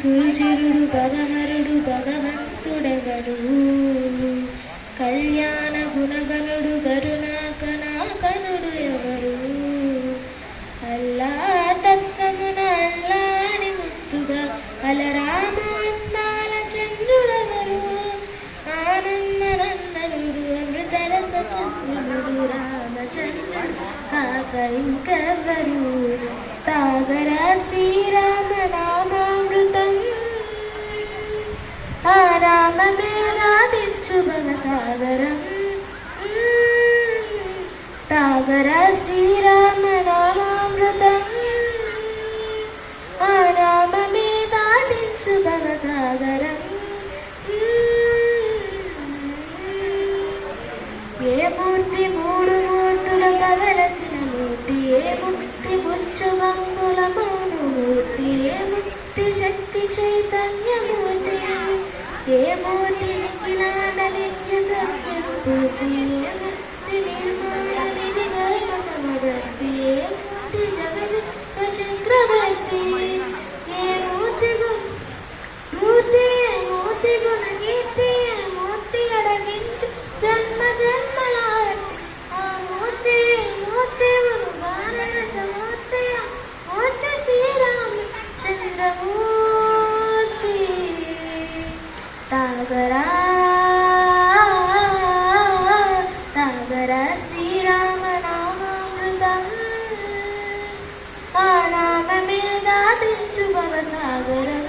సురుచిరుడు పదహరుడు భగవంతుడెవడు కళ్యాణ గుణగణుడు కరుణాకనాకనుడు ఎవరు అల్లా తత్వమున అల్లాని ముత్తుగా అలరామ అందాల చంద్రుడెవరు ఆనందనందనుడు అమృతరస చంద్రుడు రామచంద్రుడు కాక ఇంకెవ్వరు తాగరా శ్రీరామ నామామృతం ఆ రామమే గాదించు భవసాగరం తాగరా శ్రీరామ నామామృతం ఆ రామమే గాదించు భవసాగరం ఏ మూర్తి మూడు మూర్తుల కదలసిన మూర్తి ఏ ముక్తి బుచ్చు గంగుల మౌను మూర్తి ఏ ముక్తి శక్తి చైతన్యమూర్తి ఏ మూర్తి నిఖిలాన నిత్య సత్య స్ఫూర్తి ఏ ముక్తి నిర్మల నిజ ధర్మ సమవర్తి ఏ ముక్తి జగద్ చక్రవర్తి ఏ మూర్తి మూర్తి మూర్తి గుణ కీర్తి మూర్తి అడగించు జన్మ జన్మల ఆ మూర్తి మూర్తి భారత మూర్తి మూర్తి శ్రీరామ చంద్రమూర్తి తాగరా తాగరా శ్రీరామ నామామృతం ఆ నామమే దాటించు భవసాగరం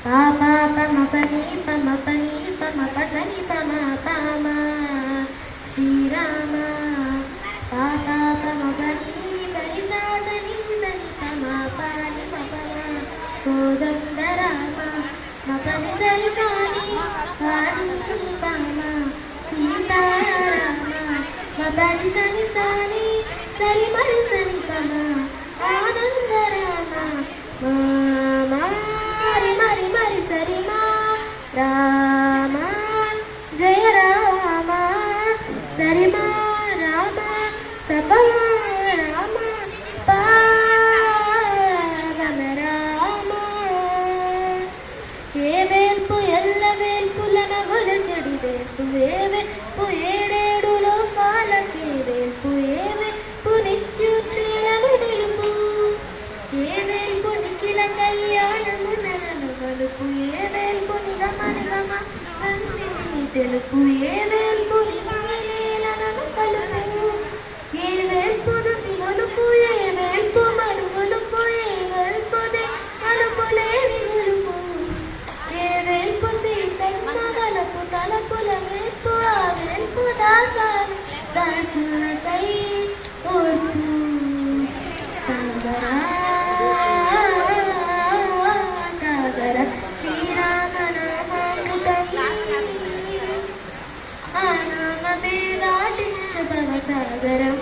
పాపా పమ పని పమ పని పమ పసని పమ పామ శ్రీరామ పాపా పమ పని పని సాసని సని పమ పాని పమ కోదండ రామ మపని సరి సాని పాని పమ సీతారామ మపని సని సాని సరి మరి సని పమ ఆనంద రామ మరి మరి మరి సరి మా రామ జయ రామ సరి మా రామ సపమా రామ పావన రామ ఏ వేల్పు ఎల్ల వేల్పులన గొలచెడి వేల్పు ఏ వేల్పు ఏడేడు లోకాలకి వేల్పు ఏ వేల్పు నిత్యుచ్చులను నిలుపు ఏ వేల్పు నిఖిల కళ్యాణము నలను గలుపు ఏ వేల్పు నిగమ నిగమ అన్నిటిని తెలుపు ఏ వేల్పు నిగమలీలను కలుపు ఏ వేల్పు నుతి గొలుపు ఏ వేల్పు మరుగొలుపు ఏ వేల్పుదే అలుపులేని గొలుపు ఏ వేల్పు సీతమ్మ గలుపు తలపుల వేల్పు ఆ వేల్పు దాసాలు దాసులకై ఓర్పు తాగరా తాగరా శ్రీరామ నామామృతం ఆ నామమే దాటించు భవసాగరం